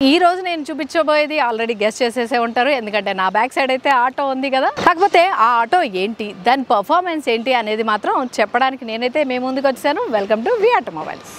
ఈ రోజు నేను చూపించబోయేది ఆల్రెడీ గెస్ చేసేసే ఉంటారు ఎందుకంటే నా బ్యాక్ సైడ్ అయితే ఆటో ఉంది కదా కాకపోతే ఆ ఆటో ఏంటి దాని పర్ఫార్మెన్స్ ఏంటి అనేది మాత్రం చెప్పడానికి నేనైతే మీ ముందుకు వచ్చాను వెల్కమ్ టు వి ఆటోమొబైల్స్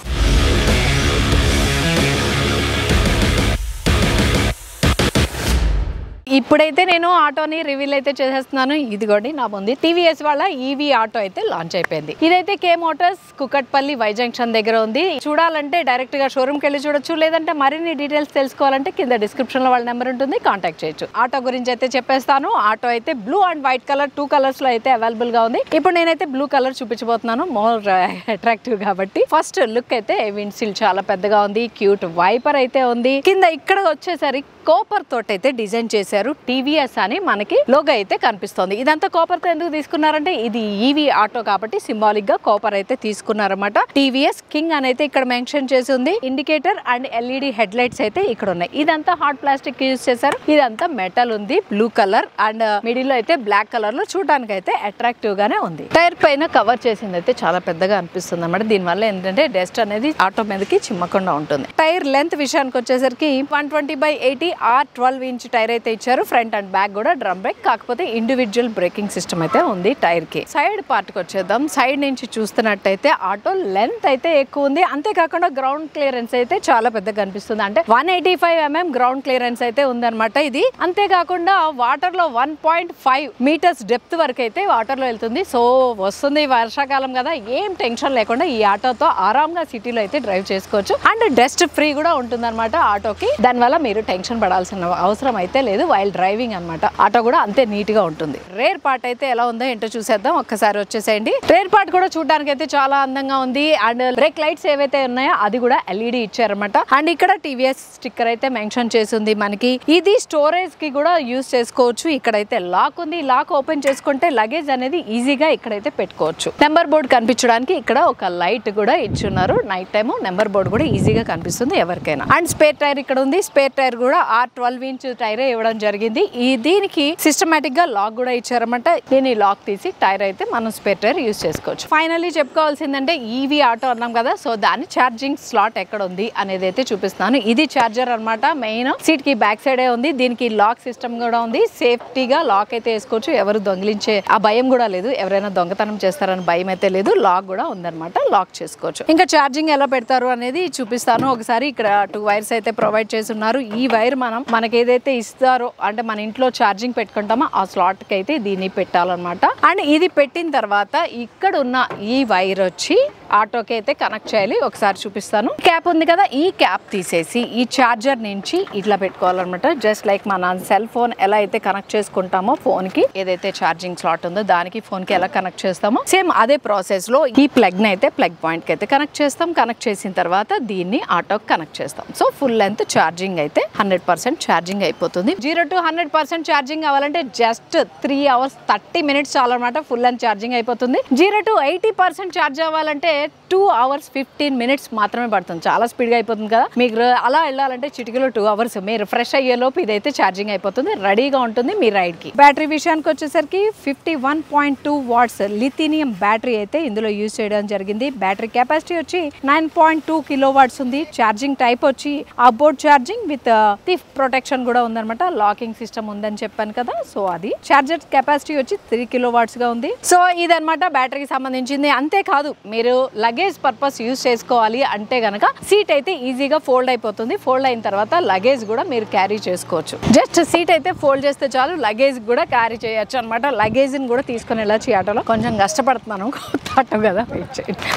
ఇప్పుడైతే నేను ఆటోని రివీల్ అయితే చేసేస్తున్నాను ఇదిగోండి నా ముందు టీవీఎస్ వాళ్ళ ఈవీ ఆటో అయితే లాంచ్ అయిపోయింది ఇదైతే కే మోటార్స్ కుకట్పల్లి వై జంక్షన్ దగ్గర ఉంది చూడాలంటే డైరెక్ట్ గా షోరూమ్ కి వెళ్ళి చూడొచ్చు లేదంటే మరిన్ని డీటెయిల్స్ తెలుసుకోవాలంటే కింద డిస్క్రిప్షన్ లో వాళ్ళ నెంబర్ ఉంటుంది కాంటాక్ట్ చేయొచ్చు ఆటో గురించి అయితే చెప్పేస్తాను ఆటో అయితే blue and white colour 2 colours లో అయితే అవైలబుల్ గా ఉంది ఇప్పుడు నేనైతే బ్లూ కలర్ చూపించబోతున్నాను మోర్ అట్రాక్టివ్ కాబట్టి ఫస్ట్ లుక్ అయితే విండ్షీల్ చాలా పెద్దగా ఉంది క్యూట్ వైపర్ అయితే ఉంది కింద ఇక్కడ వచ్చేసరికి కాపర్ తోటి అయితే డిజైన్ చేశారు టీవీఎస్ అని మనకి లోగో అయితే కనిపిస్తుంది ఇదంతా కాపర్ తో ఎందుకు తీసుకున్నారంటే ఇది ఈవీ ఆటో కాబట్టి సింబాలిక్ గా కాపర్ అయితే తీసుకున్నారన్నమాట టీవీఎస్ కింగ్ అని అయితే ఇక్కడ మెన్షన్ చేసి ఉంది indicator and LED head lights అయితే ఇక్కడ ఉన్నాయి ఇదంతా హార్డ్ ప్లాస్టిక్ యూజ్ చేశారు ఇదంతా మెటల్ ఉంది బ్లూ కలర్ అండ్ మిడిల్ లో అయితే బ్లాక్ కలర్ లో చూడడానికి అయితే అట్రాక్టివ్ గానే ఉంది టైర్ పైన కవర్ చేసింది అయితే చాలా పెద్దగా అనిపిస్తుంది అన్నమాట దీని వల్ల ఏంటంటే డస్ట్ అనేది ఆటో మీదకి చిమ్మకుండా ఉంటుంది టైర్ లెంత్ విషయానికి వచ్చేసరికి 120/80 R12 ఇంచ్ టైర్ అయితే ఇచ్చారు ఫ్రంట్ అండ్ బ్యాక్ కూడా డ్రమ్ బ్రేక్ కాకపోతే ఇండివిజువల్ బ్రేకింగ్ సిస్టమ్ అయితే ఉంది టైర్ కి సైడ్ పార్ట్ కి వచ్చేద్దాం సైడ్ నుంచి చూస్తున్నట్టయితే ఆటో లెంత్ అయితే ఎక్కువ ఉంది అంతేకాకుండా గ్రౌండ్ క్లియరెన్స్ అయితే చాలా పెద్దగా కనిపిస్తుంది అంటే 185 mm గ్రౌండ్ క్లియరెన్స్ అయితే ఉందన్నమాట ఇది అంతేకాకుండా వాటర్ లో 1.5 మీటర్స్ డెప్త్ వరకు అయితే వాటర్ లో వెళ్తుంది సో వస్తుంది వర్షాకాలం కదా ఏం టెన్షన్ లేకుండా ఈ ఆటోతో ఆరాంగా సిటీలో అయితే డ్రైవ్ చేసుకోవచ్చు అండ్ డస్ట్ ఫ్రీ కూడా ఉంటుంది అనమాట ఆటోకి దానివల్ల మీరు టెన్షన్ పడాల్సిన అవసరం అయితే లేదు వైల్ డ్రైవింగ్ అనమాట ఆటో కూడా అంతే నీట్ గా ఉంటుంది రేర్ పార్ట్ అయితే ఎలా ఉందో ఏంటో చూసేద్దాం ఒక్కసారి వచ్చేసేయండి రేర్ పార్ట్ కూడా చూడడానికి అయితే చాలా అందంగా ఉంది అండ్ బ్రేక్ లైట్స్ ఏవైతే ఉన్నాయో అది కూడా ఎల్ఈడి ఇచ్చారన్నమాట అండ్ ఇక్కడ టీవీఎస్ స్టిక్కర్ అయితే మెన్షన్ చేసి ఉంది మనకి ఇది స్టోరేజ్ కి కూడా యూజ్ చేసుకోవచ్చు ఇక్కడైతే లాక్ ఉంది లాక్ ఓపెన్ చేసుకుంటే లగేజ్ అనేది ఈజీగా ఇక్కడైతే పెట్టుకోవచ్చు నెంబర్ బోర్డు కనిపించడానికి ఇక్కడ ఒక లైట్ కూడా ఇచ్చున్నారు నైట్ టైం నెంబర్ బోర్డు కూడా ఈజీగా కనిపిస్తుంది ఎవరికైనా అండ్ స్పేర్ టైర్ ఇక్కడ ఉంది స్పేర్ టైర్ కూడా R12 ఇంచ్ టైర్ ఇవ్వడం జరిగింది దీనికి సిస్టమేటిక్ గా లాక్ కూడా ఇచ్చారన్నమాట దీని లాక్ తీసి టైర్ అయితే మనం స్పేర్ టైర్ యూజ్ చేసుకోవచ్చు ఫైనల్లీ చెప్పుకోవాల్సిందంటే ఈవీ ఆటో అన్నాం కదా సో దాని ఛార్జింగ్ స్లాట్ ఎక్కడ ఉంది అనేది అయితే చూపిస్తున్నాను ఇది ఛార్జర్ అన్నమాట మెయిన్ సీట్ కి బ్యాక్ సైడే ఉంది దీనికి లాక్ సిస్టమ్ కూడా ఉంది సేఫ్టీగా లాక్ అయితే వేసుకోవచ్చు ఎవరు దొంగిలించే ఆ భయం కూడా లేదు ఎవరైనా దొంగతనం చేస్తారని భయం అయితే లేదు లాక్ కూడా ఉందన్నమాట లాక్ చేసుకోవచ్చు ఇంకా ఛార్జింగ్ ఎలా పెడతారు అనేది చూపిస్తాను ఒకసారి ఇక్కడ 2 వైర్స్ అయితే ప్రొవైడ్ చేసి ఉన్నారు ఈ వైర్ మనకి ఏదైతే ఇస్తారో అంటే మన ఇంట్లో ఛార్జింగ్ పెట్టుకుంటామో ఆ స్లాట్ కి అయితే దీన్ని పెట్టాలన్నమాట అండ్ ఇది పెట్టిన తర్వాత ఇక్కడ ఉన్న ఈ వైర్ వచ్చి ఆటోకి అయితే కనెక్ట్ చేయాలి ఒకసారి చూపిస్తాను క్యాప్ ఉంది కదా ఈ క్యాప్ తీసేసి ఈ ఛార్జర్ నుంచి ఇట్లా పెట్టుకోవాలన్నమాట జస్ట్ లైక్ మన సెల్ ఫోన్ ఎలా అయితే కనెక్ట్ చేసుకుంటామో ఫోన్ కి ఏదైతే ఛార్జింగ్ స్లాట్ ఉందో దానికి ఫోన్ కి ఎలా కనెక్ట్ చేస్తామో సేమ్ అదే ప్రాసెస్ లో ఈ ప్లగ్ ని అయితే ప్లగ్ పాయింట్ కి అయితే కనెక్ట్ చేస్తాం కనెక్ట్ చేసిన తర్వాత దీన్ని ఆటోకి కనెక్ట్ చేస్తాం సో ఫుల్ లెంత్ ఛార్జింగ్ అయితే 100% ఛార్జింగ్ అయిపోతుంది 0 to 100% ఛార్జింగ్ అవ్వాలంటే జస్ట్ 3 hours 30 minutes చాలన్నమాట ఫుల్ లెంత్ ఛార్జింగ్ అయిపోతుంది 0 to 80% ఛార్జ్ అవ్వాలంటే 2 hours 15 minutes మాత్రమే పడుతుంది చాలా స్పీడ్ గా అయిపోతుంది కదా మీకు అలా వెళ్ళాలంటే చిటికలో 2 hours మీరు ఫ్రెష్ అయ్యే లోపు ఇదైతే ఛార్జింగ్ అయిపోతుంది రెడీగా ఉంటుంది మీ రైడ్ కి బ్యాటరీ విషయానికి వచ్చేసరికి 51.2 watts లిథినియం బ్యాటరీ అయితే ఇందులో యూజ్ చేయడం జరిగింది బ్యాటరీ కెపాసిటీ వచ్చి 9.2 kilowatts ఉంది ఛార్జింగ్ టైప్ వచ్చి అబోర్డ్ ఛార్జింగ్ విత్ థీఫ్ ప్రొటెక్షన్ కూడా ఉందన్నమాట లాకింగ్ సిస్టమ్ ఉందని చెప్పాను కదా సో అది ఛార్జర్ కెపాసిటీ వచ్చి 3 kilowatts గా ఉంది సో ఇదన్నమాట బ్యాటరీకి సంబంధించింది అంతేకాదు మీరు లగేజ్ పర్పస్ యూజ్ చేసుకోవాలి అంటే గనక సీట్ అయితే ఈజీగా ఫోల్డ్ అయిపోతుంది ఫోల్డ్ అయిన తర్వాత లగేజ్ కూడా మీరు క్యారీ చేసుకోవచ్చు జస్ట్ సీట్ అయితే ఫోల్డ్ చేస్తే చాలు లగేజ్ కూడా క్యారీ చేయొచ్చు అనమాట లగేజ్ ని కూడా తీసుకుని వెళ్ళచ్చు ఈ ఆటోలో కొంచెం కష్టపడుతున్నాను కొత్త ఆటో కదా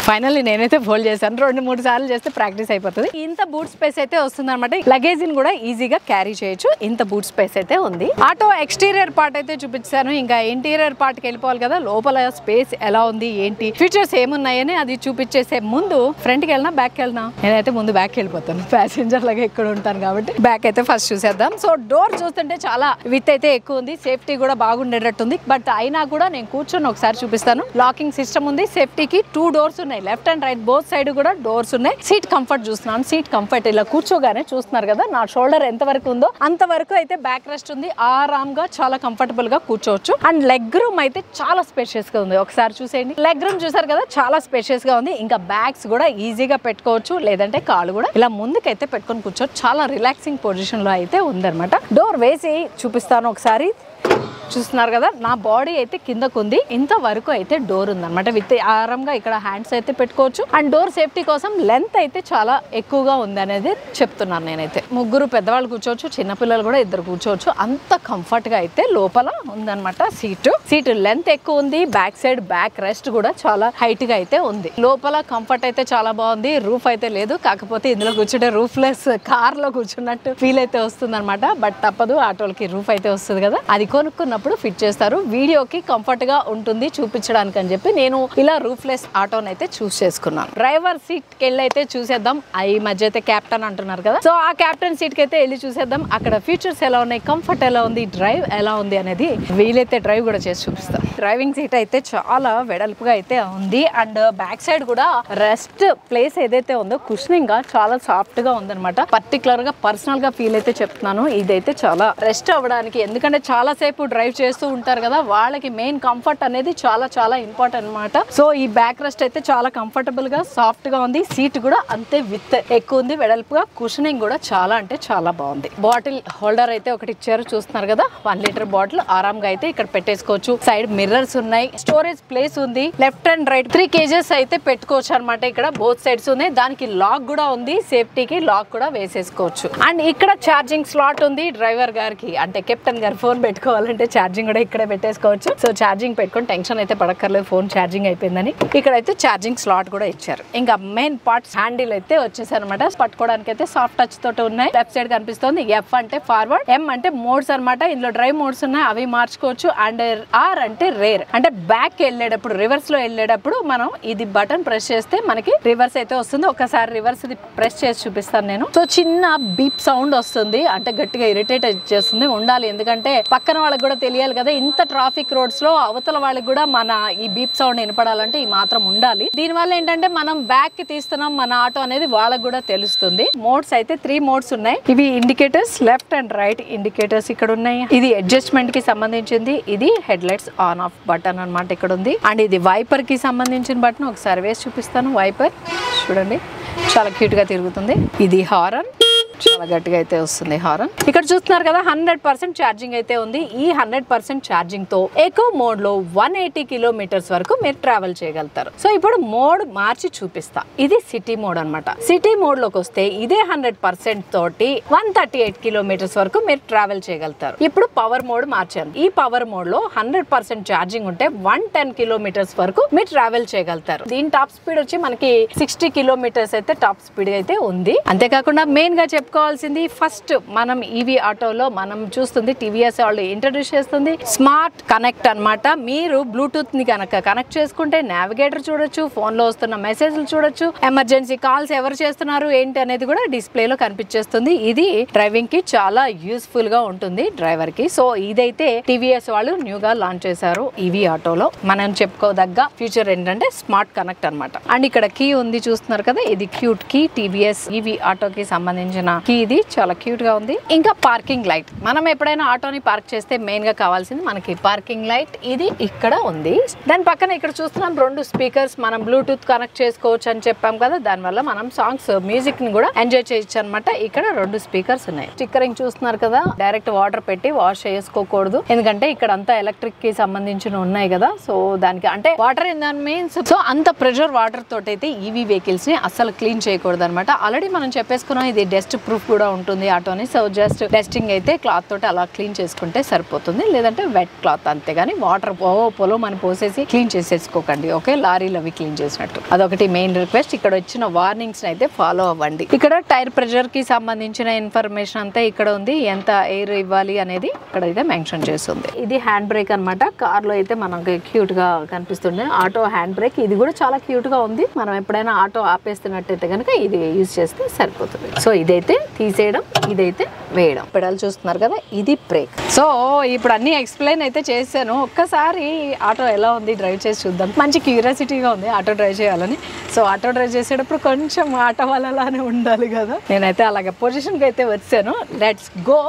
ఫైనల్లీ నేనైతే ఫోల్డ్ చేశాను 2-3 సార్లు చేస్తే ప్రాక్టీస్ అయిపోతుంది ఇంత బూట్ స్పేస్ అయితే వస్తుంది అనమాట లగేజ్ ని కూడా ఈజీగా క్యారీ చేయొచ్చు ఇంత బూట్ స్పేస్ అయితే ఉంది ఆటో ఎక్స్టీరియర్ పార్ట్ అయితే చూపించాను ఇంకా ఇంటీరియర్ పార్ట్ కి వెళ్ళిపోవాలి కదా లోపల స్పేస్ ఎలా ఉంది ఏంటి ఫీచర్స్ ఏమున్నాయని అది చూపించేసే ముందు ఫ్రంట్ కి వెళ్ళినా బ్యాక్ కి వెళ్ళినా నేనైతే ముందు బ్యాక్ వెళ్ళిపోతాను ప్యాసింజర్ లాగా ఇక్కడ ఉంటాను కాబట్టి బ్యాక్ అయితే ఫస్ట్ చూసేద్దాం సో డోర్ చూస్తుంటే చాలా విత్ అయితే ఎక్కువ ఉంది సేఫ్టీ కూడా బాగుండేటట్టుంది బట్ అయినా కూడా నేను కూర్చొని ఒకసారి చూపిస్తాను లాకింగ్ సిస్టమ్ ఉంది సేఫ్టీకి 2 doors ఉన్నాయి left and right both side కూడా డోర్స్ ఉన్నాయి సీట్ కంఫర్ట్ చూస్తున్నాను సీట్ కంఫర్ట్ ఇలా కూర్చోగానే చూస్తున్నారు కదా నా షోల్డర్ ఎంత వరకు ఉందో అంత వరకు అయితే బ్యాక్ రెస్ట్ ఉంది ఆరాంగా చాలా కంఫర్టబుల్ గా కూర్చోవచ్చు అండ్ లెగ్ రూమ్ అయితే చాలా స్పేషియస్ గా ఉంది ఒకసారి చూసేయండి లెగ్ రూమ్ చూసారు కదా చాలా స్పేషియస్ గా గా ఉంది. ఇంకా బ్యాగ్స్ కూడా ఈజీగా పెట్టుకోవచ్చు, లేదంటే కాళ్ళు కూడా ఇలా ముందుకైతే పెట్టుకొని కూర్చోవచ్చు. చాలా రిలాక్సింగ్ పొజిషన్ లో అయితే ఉందన్నమాట. డోర్ వేసి చూపిస్తాను ఒకసారి. చూస్తున్నారు కదా, నా బాడీ అయితే కిందకు ఉంది, ఇంత వరకు అయితే డోర్ ఉందన్నమాట. విత్ ఆరాంగా ఇక్కడ హ్యాండ్స్ అయితే పెట్టుకోవచ్చు. అండ్ డోర్ సేఫ్టీ కోసం లెంత్ అయితే చాలా ఎక్కువగా ఉంది అనేది చెప్తున్నాను నేనైతే. ముగ్గురు పెద్దవాళ్ళు కూర్చోవచ్చు, చిన్నపిల్లలు కూడా ఇద్దరు కూర్చోవచ్చు. అంత కంఫర్ట్ గా అయితే లోపల ఉందన్నమాట. సీటు లెంత్ ఎక్కువ ఉంది. బ్యాక్ సైడ్ బ్యాక్ రెస్ట్ కూడా చాలా హైట్ గా అయితే ఉంది. లోపల కంఫర్ట్ అయితే చాలా బాగుంది. రూఫ్ అయితే లేదు, కాకపోతే ఇందులో కూర్చుంటే రూఫ్లెస్ కార్ లో కూర్చున్నట్టు ఫీల్ అయితే వస్తుంది అనమాట. బట్ తప్పదు, ఆటోలకి రూఫ్ అయితే వస్తుంది కదా, అది కొనుక్కున్నప్పుడు ఫిట్ చేస్తారు. వీడియోకి కంఫర్ట్ గా ఉంటుంది చూపించడానికి అని చెప్పి నేను ఇలా రూఫ్లెస్ ఆటోని అయితే చూస్ చేసుకున్నాను. డ్రైవర్ సీట్ కి వెళ్ళి అయితే చూసేద్దాం. ఈ మధ్య అయితే క్యాప్టెన్ అంటున్నారు కదా, సో ఆ క్యాప్టెన్ సీట్ కి అయితే వెళ్ళి చూసేద్దాం. అక్కడ ఫీచర్స్ ఎలా ఉన్నాయి, కంఫర్ట్ ఎలా ఉంది, డ్రైవ్ ఎలా ఉంది అనేది వీలైతే డ్రైవ్ కూడా చేసి చూపిస్తాం. డ్రైవింగ్ సీట్ అయితే చాలా వెడల్పుగా అయితే ఉంది. అండ్ బ్యాక్ సైడ్ కూడా రెస్ట్ ప్లేస్ ఏదైతే ఉందో కుషనింగ్ గా చాలా సాఫ్ట్ గా ఉందన్నమాట. పర్టికులర్ గా పర్సనల్ గా ఫీల్ అయితే చెప్తున్నాను. ఇదైతే చాలా రెస్ట్ అవ్వడానికి, ఎందుకంటే చాలా సేపు డ్రైవ్ చేస్తూ ఉంటారు కదా, వాళ్ళకి మెయిన్ కంఫర్ట్ అనేది చాలా చాలా ఇంపార్టెంట్ అనమాట. సో ఈ బ్యాక్ రెస్ట్ అయితే చాలా కంఫర్టబుల్ గా సాఫ్ట్ గా ఉంది. సీట్ కూడా అంతే విత్ ఎక్కువ ఉంది, వెడల్పుగా. కుషనింగ్ కూడా చాలా అంటే చాలా బాగుంది. బాటిల్ హోల్డర్ అయితే ఒకటి ఇచ్చారు, చూస్తున్నారు కదా. 1 లీటర్ బాటిల్ ఆరాంగా అయితే ఇక్కడ పెట్టేసుకోవచ్చు. సైడ్ మిర్రర్స్ ఉన్నాయి, స్టోరేజ్ ప్లేస్ ఉంది. లెఫ్ట్ అండ్ రైట్ 3 kgs అయితే పెట్టుకోవచ్చు అనమాట. ఇక్కడ బోత్ సైడ్స్ ఉన్నాయి. దానికి లాక్ కూడా ఉంది, సేఫ్టీకి లాక్ కూడా వేసేసుకోవచ్చు. అండ్ ఇక్కడ ఛార్జింగ్ స్లాట్ ఉంది డ్రైవర్ గారికి, అంటే కెప్టెన్ గారు ఫోన్ పెట్టుకోవాలంటే ఛార్జింగ్ కూడా ఇక్కడే పెట్టేసుకోవచ్చు. సో ఛార్జింగ్ పెట్టుకొని టెన్షన్ అయితే పడక్కర్లేదు, ఫోన్ ఛార్జింగ్ అయిపోయిందని. ఇక్కడైతే ఛార్జింగ్ స్లాట్ కూడా ఇచ్చారు. ఇంకా మెయిన్ పార్ట్స్ హ్యాండిల్ అయితే వచ్చేసారు అనమాట. పట్టుకోవడానికి అయితే సాఫ్ట్ టచ్ తోటి ఉన్నాయి. లెఫ్ట్ సైడ్ కనిపిస్తుంది. ఎఫ్ అంటే ఫార్వర్డ్, ఎం అంటే మోడ్స్ అనమాట. ఇందులో డ్రైవ్ మోడ్స్ ఉన్నాయి, అవి మార్చుకోవచ్చు. అండ్ ఆర్ అంటే రేర్, అంటే బ్యాక్ వెళ్ళేటప్పుడు, రివర్స్ లో వెళ్ళేటప్పుడు మనం ఇది బటన్ ప్రెస్ చేస్తే మనకి రివర్స్ అయితే వస్తుంది. ఒకసారి రివర్స్ ఇది ప్రెస్ చేసి చూపిస్తాను నేను. సో చిన్న బీప్ సౌండ్ వస్తుంది, అంటే గట్టిగా ఇరిటేట్ చేస్తుంది, ఉండాలి. ఎందుకంటే పక్కన వాళ్ళకి కూడా తెలియాలి కదా, ఇంత ట్రాఫిక్ రోడ్స్ లో అవతల వాళ్ళకి కూడా మన ఈ బీప్ సౌండ్ వినపడాలంటే ఈ మాత్రం ఉండాలి. దీని వల్ల ఏంటంటే మనం బ్యాక్ కి తీస్తున్నాం మన ఆటో అనేది వాళ్ళకి కూడా తెలుస్తుంది. మోడ్స్ అయితే 3 మోడ్స్ ఉన్నాయి. ఇవి indicators, left and right indicators ఇక్కడ ఉన్నాయి. ఇది అడ్జస్ట్మెంట్ కి సంబంధించింది. ఇది head lights on off button అనమాట ఇక్కడ ఉంది. అండ్ ఇది వైపర్ కి సంబంధించిన బటన్, ఒకసారి వేసి చూపిస్తాను. వైపర్ చూడండి, చాలా క్యూట్ గా తిరుగుతుంది. ఇది హారన్, చాలా గట్టిగా అయితే వస్తుంది హారన్. ఇక్కడ చూస్తున్నారు కదా, 100% ఛార్జింగ్ అయితే ఉంది. ఈ 100% ఛార్జింగ్ తో ఎకో మోడ్ లో 180 కిలోమీటర్స్ వరకు మీరు ట్రావెల్ చేయగలుగుతారు. సో ఇప్పుడు మోడ్ మార్చి చూపిస్తా. ఇది సిటీ మోడ్ అనమాట. సిటీ మోడ్ లోకి వస్తే ఇదే 100% తోటి 138 కిలోమీటర్స్ వరకు మీరు ట్రావెల్ చేయగలుగుతారు. ఇప్పుడు పవర్ మోడ్ మార్చాను. ఈ పవర్ మోడ్ లో 100% ఛార్జింగ్ ఉంటే 110 కిలోమీటర్స్ వరకు మీరు ట్రావెల్ చేయగలుగుతారు. దీని టాప్ స్పీడ్ వచ్చి మనకి 60 కిలోమీటర్స్ అయితే టాప్ స్పీడ్ అయితే ఉంది. అంతేకాకుండా మెయిన్ గా చెప్పుకోవాల్సింది, ఫస్ట్ మనం ఈవీ ఆటోలో మనం చూస్తుంది టీవీఎస్ వాళ్ళు ఇంట్రడ్యూస్ చేస్తుంది స్మార్ట్ కనెక్ట్ అన్నమాట. మీరు బ్లూటూత్ ని కనుక కనెక్ట్ చేసుకుంటే నావిగేటర్ చూడొచ్చు, ఫోన్ లో వస్తున్న మెసేజ్లు చూడొచ్చు, ఎమర్జెన్సీ కాల్స్ ఎవరు చేస్తున్నారు ఏంటి అనేది కూడా డిస్ప్లే లో కనిపించేస్తుంది. ఇది డ్రైవింగ్ కి చాలా యూస్ఫుల్ గా ఉంటుంది డ్రైవర్ కి. సో ఇదైతే టీవీఎస్ వాళ్ళు న్యూగా లాంచ్ చేశారు ఈవీ ఆటోలో. మనం చెప్పుకోదగ్గ ఫ్యూచర్ ఏంటంటే స్మార్ట్ కనెక్ట్ అన్నమాట. అండ్ ఇక్కడ కీ ఉంది, చూస్తున్నారు కదా, ఇది క్యూట్ కీ. టీవీఎస్ ఈవీ ఆటోకి సంబంధించిన కీ, ఇది చాలా క్యూట్ గా ఉంది. ఇంకా పార్కింగ్ లైట్, మనం ఎప్పుడైనా ఆటోని పార్క్ చేస్తే మెయిన్ గా కావాల్సింది మనకి పార్కింగ్ లైట్. ఇది ఇక్కడ ఉంది. దాని పక్కన ఇక్కడ చూస్తున్నాం 2 స్పీకర్స్, మనం బ్లూటూత్ కనెక్ట్ చేసుకోవచ్చు అని చెప్పాం కదా, దానివల్ల మనం సాంగ్స్ మ్యూజిక్ ని కూడా ఎంజాయ్ చేయొచ్చు అనమాట. ఇక్కడ 2 స్పీకర్స్ ఉన్నాయి. స్టిక్కరింగ్ చూస్తున్నారు కదా, డైరెక్ట్ వాటర్ పెట్టి వాష్ చేసుకోకూడదు, ఎందుకంటే ఇక్కడ అంతా ఎలక్ట్రిక్ కి సంబంధించిన ఉన్నాయి కదా. సో దానికి అంటే వాటర్ ఇన్ దాని మీన్స్, సో అంత ప్రెషర్ వాటర్ తోటి అయితే ఈవీ వెహికల్స్ ని అస్సలు క్లీన్ చేయకూడదు అనమాట. ఆల్రెడీ మనం చెప్పేసుకున్నాం ఇది డస్ట్ ప్రూఫ్ కూడా ఉంటుంది ఆటోని. సో జస్ట్ డస్టింగ్ అయితే క్లాత్ తోటి అలా క్లీన్ చేసుకుంటే సరిపోతుంది, లేదంటే వెట్ క్లాత్, అంతేగాని వాటర్ పొలం మనం పోసేసి క్లీన్ చేసేసుకోకండి. ఓకే, లారీలు అవి క్లీన్ చేసినట్టు. అదొకటి మెయిన్ రిక్వెస్ట్. ఇక్కడ వచ్చిన వార్నింగ్స్ అయితే ఫాలో అవ్వండి. ఇక్కడ టైర్ ప్రెషర్ కి సంబంధించిన ఇన్ఫర్మేషన్ అంతా ఇక్కడ ఉంది, ఎంత ఎయిర్ ఇవ్వాలి అనేది ఇక్కడ అయితే మెన్షన్ చేస్తుంది. ఇది హ్యాండ్ బ్రేక్ అనమాట. కార్ లో అయితే మనకి క్యూట్ గా కనిపిస్తుంది ఆటో హ్యాండ్ బ్రేక్. ఇది కూడా చాలా క్యూట్ గా ఉంది. మనం ఎప్పుడైనా ఆటో ఆపేస్తున్నట్టయితే కనుక ఇది యూజ్ చేస్తే సరిపోతుంది. సో ఇదైతే తీసేయడం, ఇదైతే వేయడం. పెడల్ చూస్తున్నారు కదా, ఇది బ్రేక్. సో ఇప్పుడు అన్ని ఎక్స్ప్లెయిన్ అయితే చేశాను. ఒక్కసారి ఆటో ఎలా ఉంది డ్రైవ్ చేసి చూద్దాం. మంచి క్యూరియాసిటీగా ఉంది ఆటో డ్రైవ్ చేయాలని. సో ఆటో డ్రైవ్ చేసేటప్పుడు కొంచెం ఆటో వాళ్ళలానే ఉండాలి కదా. నేనైతే అలాగే పొజిషన్కి అయితే వచ్చాను. Let's go.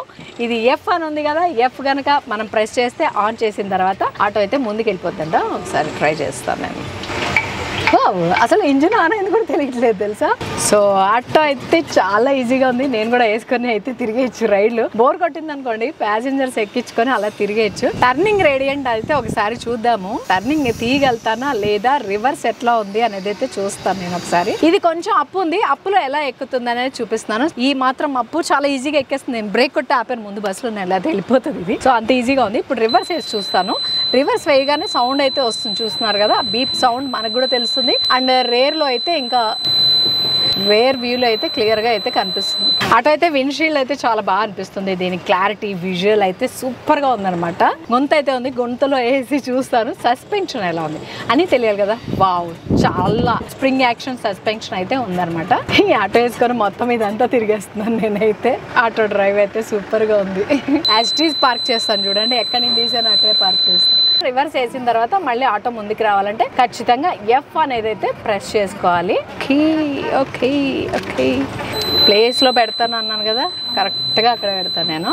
ఇది ఎఫ్ అని ఉంది కదా, ఎఫ్ కనుక మనం ప్రెస్ చేస్తే ఆన్ చేసిన తర్వాత ఆటో అయితే ముందుకు వెళ్ళిపోతుందంట. ఒకసారి ట్రై చేస్తాను నేను. అసలు ఇంజిన్ ఆన్ అయింది కూడా తెలియట్లేదు తెలుసా. సో ఆటో అయితే చాలా ఈజీగా ఉంది. నేను కూడా వేసుకొని అయితే తిరిగేయచ్చు. రైడ్లు బోర్ కొట్టింది అనుకోండి, ప్యాసింజర్స్ ఎక్కించుకొని అలా తిరిగేయచ్చు. టర్నింగ్ రేడియంట్ అయితే ఒకసారి చూద్దాము. టర్నింగ్ తీయగలుగుతానా లేదా, రివర్స్ ఎట్లా ఉంది అనేది అయితే చూస్తాను నేను ఒకసారి. ఇది కొంచెం అప్పు ఉంది, అప్పులో ఎలా ఎక్కుతుంది అనేది చూపిస్తున్నాను. ఈ మాత్రం అప్పు చాలా ఈజీగా ఎక్కేస్తుంది. నేను బ్రేక్ కొట్టి ఆపాను ముందు బస్సులో, నేను ఎలా వెళ్ళిపోతుంది ఇది. సో అంత ఈజీగా ఉంది. ఇప్పుడు రివర్స్ వేసి చూస్తాను. రివర్స్ వేయగానే సౌండ్ అయితే వస్తుంది, చూస్తున్నారు కదా, బీప్ సౌండ్ మనకు కూడా తెలుస్తుంది. అండ్ రేర్లో అయితే ఇంకా రేర్ వ్యూలో అయితే క్లియర్గా అయితే కనిపిస్తుంది. ఆటో అయితే విండ్షీల్డ్ అయితే చాలా బాగా అనిపిస్తుంది. దీని క్లారిటీ విజువల్ అయితే సూపర్గా ఉందన్నమాట. గొంతు అయితే ఉంది, గొంతులో వేసి చూస్తాను సస్పెన్షన్ ఎలా ఉంది అని తెలియాలి కదా. వావ్, చాలా స్ప్రింగ్ యాక్షన్ సస్పెన్షన్ అయితే ఉందన్నమాట. ఈ ఆటో వేసుకొని మొత్తం ఇదంతా తిరిగేస్తున్నాను నేనైతే. ఆటో డ్రైవ్ అయితే సూపర్గా ఉంది. యాస్టీస్ పార్క్ చేస్తాను చూడండి, ఎక్కడి నుంచి తీసాను అక్కడే పార్క్ చేస్తాను. రివర్స్ వేసిన తర్వాత మళ్ళీ ఆటో ముందుకు రావాలంటే ఖచ్చితంగా ఎఫ్ అనేది అయితే ప్రెస్ చేసుకోవాలి. ఓకే ఓకే, ప్లేస్లో పెడతాను అన్నాను కదా, కరెక్ట్గా అక్కడ పెడతాను నేను.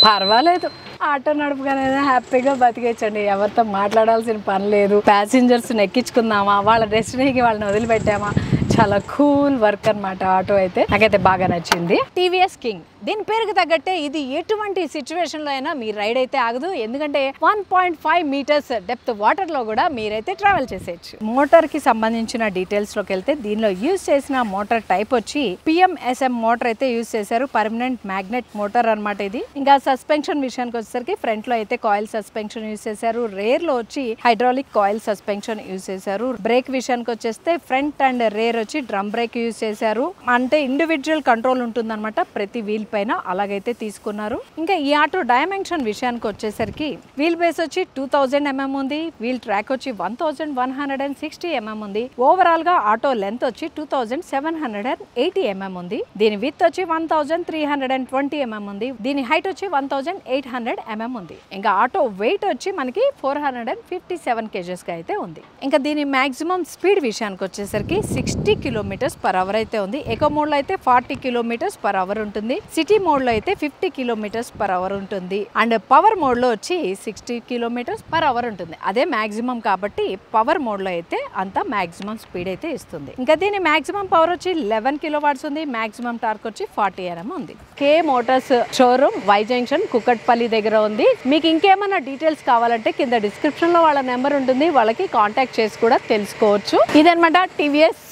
పర్వాలేదు, ఆటో నడుపుగానే హ్యాపీగా బతికేచ్చండి. ఎవరితో మాట్లాడాల్సిన పని లేదు. ప్యాసింజర్స్ని ఎక్కించుకుందామా, వాళ్ళ డెస్టినీకి వాళ్ళని వదిలిపెట్టామా, చాలా కూల్ వర్క్ అనమాట ఆటో అయితే. నాకైతే బాగా నచ్చింది. టీవీఎస్ కింగ్, దీని పేరుకి తగ్గట్టే ఇది ఎటువంటి సిచ్యువేషన్లో అయినా మీ రైడ్ అయితే ఆగదు. ఎందుకంటే 1.5 మీటర్స్ డెప్త్ వాటర్లో కూడా మీరైతే ట్రావెల్ చేసేయచ్చు. మోటార్కి సంబంధించిన డీటెయిల్స్లోకి వెళ్తే దీనిలో యూజ్ చేసిన మోటార్ టైప్ వచ్చి PMSM మోటార్ అయితే యూజ్ చేశారు. పర్మనెంట్ మ్యాగ్నెట్ మోటార్ అనమాట ఇది. ఇంకా సస్పెన్షన్ విషయానికి వచ్చేసరికి ఫ్రంట్ లో అయితే కాయిల్ సస్పెన్షన్ యూజ్ చేశారు. రేర్ లో వచ్చి హైడ్రాలిక్ కాయిల్ సస్పెన్షన్ యూజ్ చేశారు. బ్రేక్ విషయానికి వచ్చేస్తే ఫ్రంట్ అండ్ రేర్ వచ్చి డ్రమ్ బ్రేక్ యూజ్ చేశారు. అంటే ఇండివిజువల్ కంట్రోల్ ఉంటుంది అనమాట ప్రతి వీల్ పైన, అలాగైతే తీసుకున్నారు. ఇంకా ఈ ఆటో డైమెన్షన్ విషయానికి వచ్చేసరికి వీల్ బేస్ వచ్చి 2000 mm ఉంది. వీల్ ట్రాక్ వచ్చి 1160 mm ఉంది. ఓవరాల్ గా ఆటో లెంత్ వచ్చి 2780 mm ఉంది. దీని విత్ వచ్చి 1320 mm ఉంది. దీని హైట్ వచ్చి 1800 mm ఉంది. ఇంకా ఆటో వెయిట్ వచ్చి మనకి 457 kgs గా అయితే ఉంది. ఇంకా దీని మాక్సిమం స్పీడ్ విషయానికి వచ్చేసరికి 60 km/h అయితే ఉంది. ఎకో మోడ్ లో అయితే 40 km/h ఉంటుంది. సిటీ మోడ్ లో అయితే 50 km/h ఉంటుంది. అండ్ పవర్ మోడ్ లో వచ్చి 60 km/h ఉంటుంది. అదే మాక్సిమం కాబట్టి పవర్ మోడ్ లో అయితే అంత మాక్సిమం స్పీడ్ అయితే ఇస్తుంది. ఇంకా దీని మాక్సిమం పవర్ వచ్చి 11 kW ఉంది. మాక్సిమం టార్క్ వచ్చి 40 Nm ఉంది. K Motors showroom Y junction Kukatpally దగ్గర ఉంది. మీకు ఇంకేమైనా డీటెయిల్స్ కావాలంటే కింద డిస్క్రిప్షన్ లో వాళ్ళ నెంబర్ ఉంటుంది, వాళ్ళకి కాంటాక్ట్ చేసి కూడా తెలుసుకోవచ్చు. ఇదనమాట టీవీఎస్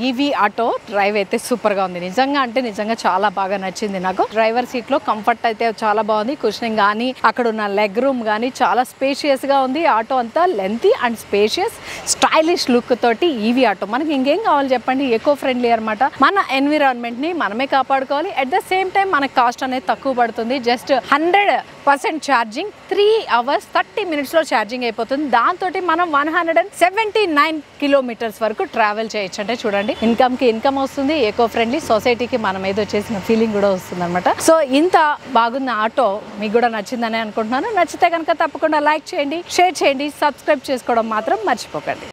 ఈవీ ఆటో. డ్రైవ్ అయితే సూపర్ గా ఉంది. నిజంగా అంటే నిజంగా చాలా బాగా నచ్చింది నాకు. డ్రైవర్ సీట్ లో కంఫర్ట్ అయితే చాలా బాగుంది. కుషనింగ్ కానీ అక్కడ ఉన్న లెగ్ రూమ్ కానీ చాలా స్పేషియస్ గా ఉంది. ఆటో అంతా lengthy and spacious stylish look తోటి ఈవీ ఆటో. మనకి ఇంకేం కావాలి చెప్పండి, ఎకో ఫ్రెండ్లీ అనమాట. మన ఎన్విరాన్మెంట్ ని మనమే కాపాడుకోవాలి. అట్ ద సేమ్ టైం మనకి కాస్ట్ అనేది తక్కువ పడుతుంది. జస్ట్ 100% ఛార్జింగ్, 3 hours 30 minutes లో ఛార్జింగ్ అయిపోతుంది. దాంతో మనం 179 kilometers వరకు ట్రావెల్ చేయొచ్చు. అంటే చూడండి, ఇన్కమ్ కి ఇన్కమ్ వస్తుంది, ఎకో ఫ్రెండ్లీ, సొసైటీకి మనం ఏదో చేసిన ఫీలింగ్ కూడా వస్తుంది అనమాట. సో ఇంత బాగున్న ఆటో మీకు కూడా నచ్చిందని అనుకుంటున్నాను. నచ్చితే కనుక తప్పకుండా లైక్ చేయండి, షేర్ చేయండి, సబ్స్క్రైబ్ చేసుకోవడం మాత్రం మర్చిపోకండి.